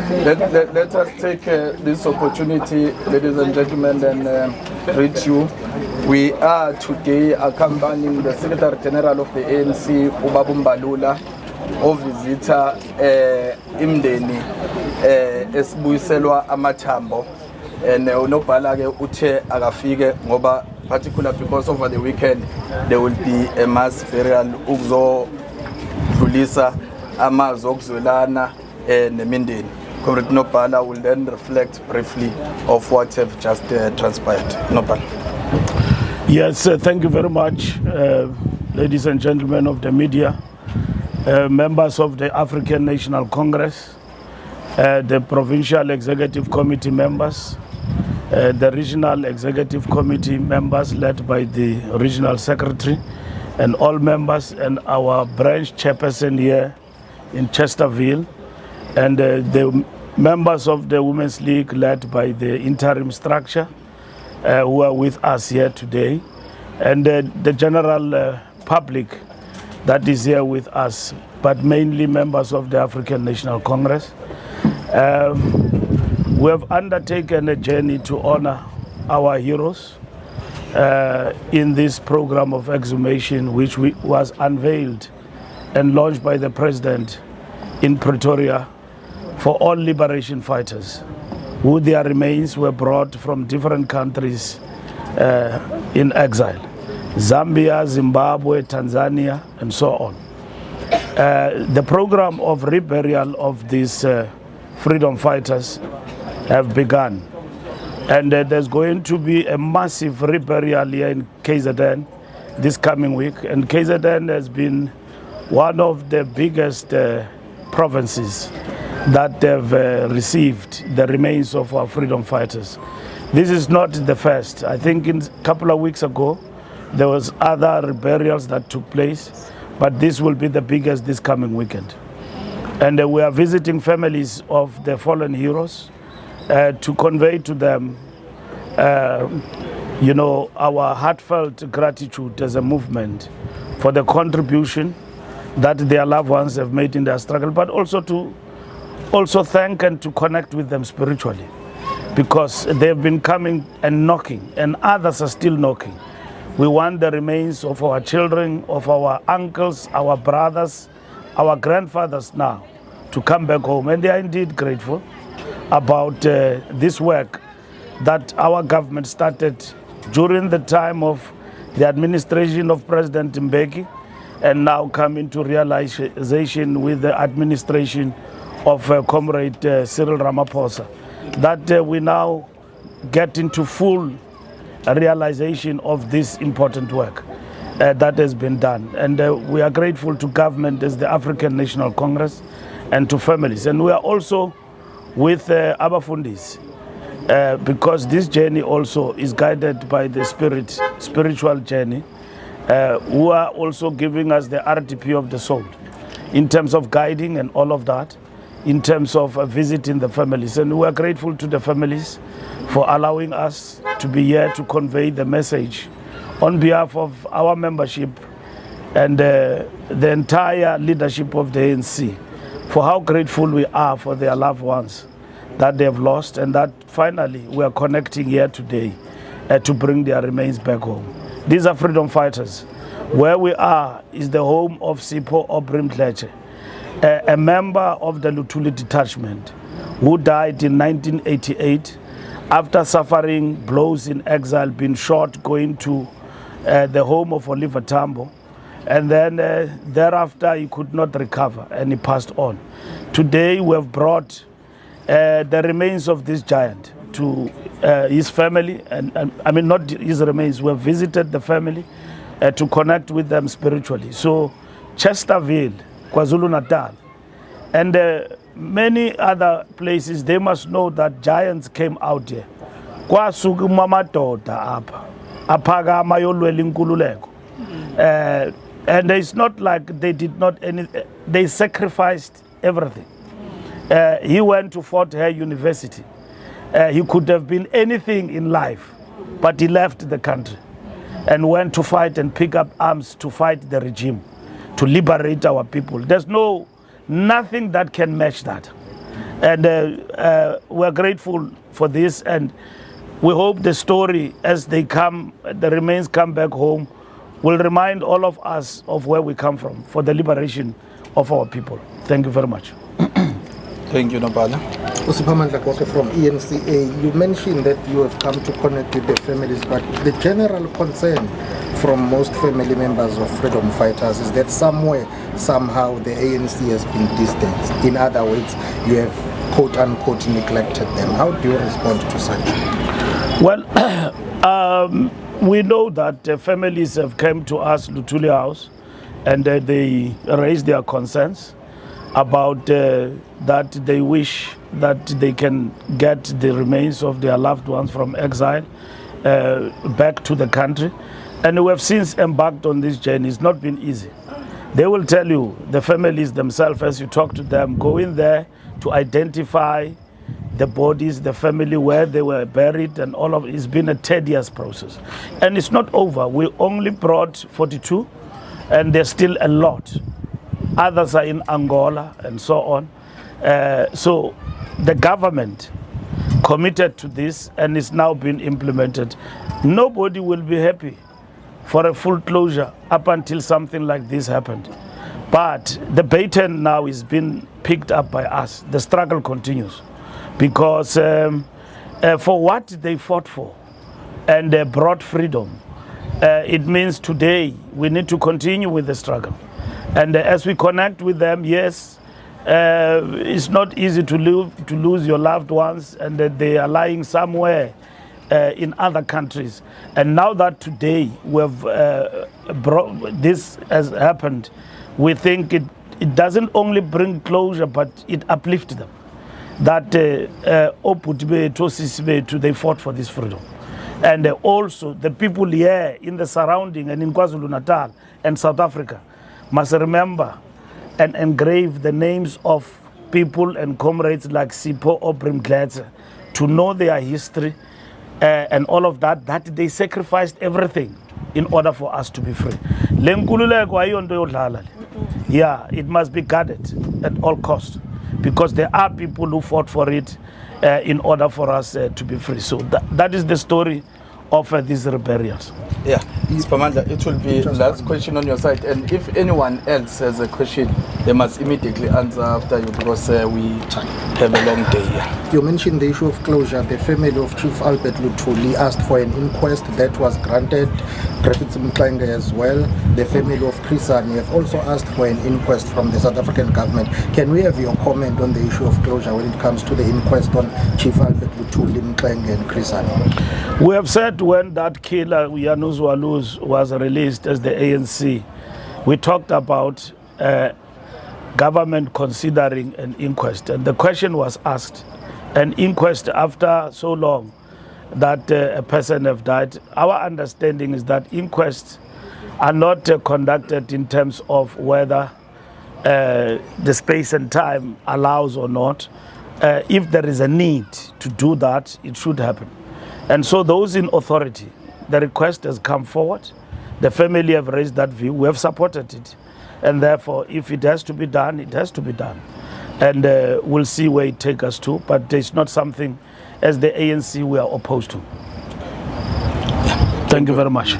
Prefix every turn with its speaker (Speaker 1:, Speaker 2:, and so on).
Speaker 1: Let us take this opportunity, ladies and gentlemen, and greet you. We are today accompanying the Secretary General of the ANC, Ubaba Mbalula, ovisitor imndeni esibuyiselwa amathambo, and unobhala ke uthe akafike ngoba particular because over the weekend there will be a mass burial ukuzodlulisa amazwi okuzwelana nemindeni. Comrade Nobhala will then reflect briefly of what have just transpired. Nobhala.
Speaker 2: Yes, thank you very much, ladies and gentlemen of the media, members of the African National Congress, the Provincial Executive Committee members, the Regional Executive Committee members led by the Regional Secretary, and all members, and our branch chairperson here in Chesterfield, and the members of the Women's League led by the interim structure who are with us here today, and the general public that is here with us, but mainly members of the African National Congress. We have undertaken a journey to honor our heroes in this program of exhumation, which was unveiled and launched by the President in Pretoria for all liberation fighters, who their remains were brought from different countries in exile. Zambia, Zimbabwe, Tanzania, and so on. The program of reburial of these freedom fighters have begun. And there's going to be a massive reburial here in KZN this coming week. And KZN has been one of the biggest provinces that have received the remains of our freedom fighters. This is not the first. I think a couple of weeks ago, there was other burials that took place, but this will be the biggest this coming weekend. And we are visiting families of the fallen heroes to convey to them, our heartfelt gratitude as a movement for the contribution that their loved ones have made in their struggle, but also to thank and to connect with them spiritually, because they've been coming and knocking, and others are still knocking. We want the remains of our children, of our uncles, our brothers, our grandfathers now to come back home, and they are indeed grateful about this work that our government started during the time of the administration of President Mbeki, and now coming to realization with the administration of Comrade Cyril Ramaphosa, that we now get into full realization of this important work that has been done. And we are grateful to government as the African National Congress and to families. And we are also with Abafundis, because this journey also is guided by the spiritual journey, who are also giving us the RTP of the soul in terms of guiding and all of that, in terms of visiting the families. And we are grateful to the families for allowing us to be here to convey the message on behalf of our membership and the entire leadership of the ANC, for how grateful we are for their loved ones that they have lost, and that finally we are connecting here today to bring their remains back home. These are freedom fighters. Where we are is the home of Sipho Obrim Mdletshe, a member of the Luthuli detachment who died in 1988 after suffering blows in exile, being shot going to the home of Oliver Tambo. And then thereafter he could not recover and he passed on. Today we have brought the remains of this giant to his family, and I mean not his remains, we have visited the family to connect with them spiritually. So Chesterfield, KwaZulu-Natal, and many other places, they must know that giants came out here. Kwasuka mamadoda apha aphakama yolwela inkululeko. And it's not like they did not they sacrificed everything. He went to Fort Hare University. He could have been anything in life, but he left the country and went to fight and pick up arms to fight the regime, to liberate our people. There's nothing that can match that. And we're grateful for this, and we hope the story, as the remains come back home, will remind all of us of where we come from for the liberation of our people. Thank you very much.
Speaker 1: Thank you, Nobala.
Speaker 3: Usiphamandla Kwakhe from ENCA, you mentioned that you have come to connect with the families, but the general concern from most family members of freedom fighters is that somehow the ANC has been distanced. In other words, you have quote-unquote neglected them. How do you respond to such?
Speaker 2: Well, we know that families have come to us, Luthuli House, and they raised their concerns about that they wish that they can get the remains of their loved ones from exile back to the country. And we have since embarked on this journey. It's not been easy. They will tell you, the families themselves, as you talk to them, go in there to identify the bodies, the family, where they were buried, and all of it. It's been a tedious process. And it's not over. We only brought 42, and there's still a lot. Others are in Angola and so on. So the government committed to this, and it's now been implemented. Nobody will be happy for a full closure up until something like this happened. But the baton now is being picked up by us. The struggle continues, because for what they fought for and they brought freedom, it means today we need to continue with the struggle. And as we connect with them, yes, it's not easy to lose your loved ones, and that they are lying somewhere in other countries. And now that today this has happened, we think it doesn't only bring closure, but it uplifts them. That they fought for this freedom. And also the people here in the surrounding and in KwaZulu-Natal and South Africa must remember and engrave the names of people and comrades like Sipho Obrim Gladze, to know their history and all of that, that they sacrificed everything in order for us to be free. Yeah, it must be guarded at all costs, because there are people who fought for it in order for us to be free. So that is the story of these reburials.
Speaker 1: Yeah, Spamandla, it will be last question on your side, and if anyone else has a question, they must immediately answer after you, because we have a long day here.
Speaker 3: You mentioned the issue of closure. The family of Chief Albert Luthuli asked for an inquest that was granted. Griffith Mklenge as well. The family of Krisani have also asked for an inquest from the South African government. Can we have your comment on the issue of closure when it comes to the inquest on Chief Albert Luthuli, Mklenge and Krisani?
Speaker 2: We have said when that killer, Janus Walus, was released as the ANC, we talked about government considering an inquest. And the question was asked, an inquest after so long that a person have died. Our understanding is that inquests are not conducted in terms of whether the space and time allows or not. If there is a need to do that, it should happen. And so those in authority, the request has come forward. The family have raised that view. We have supported it. And therefore, if it has to be done, it has to be done. And we'll see where it takes us to. But it's not something, as the ANC, we are opposed to. Thank you very much.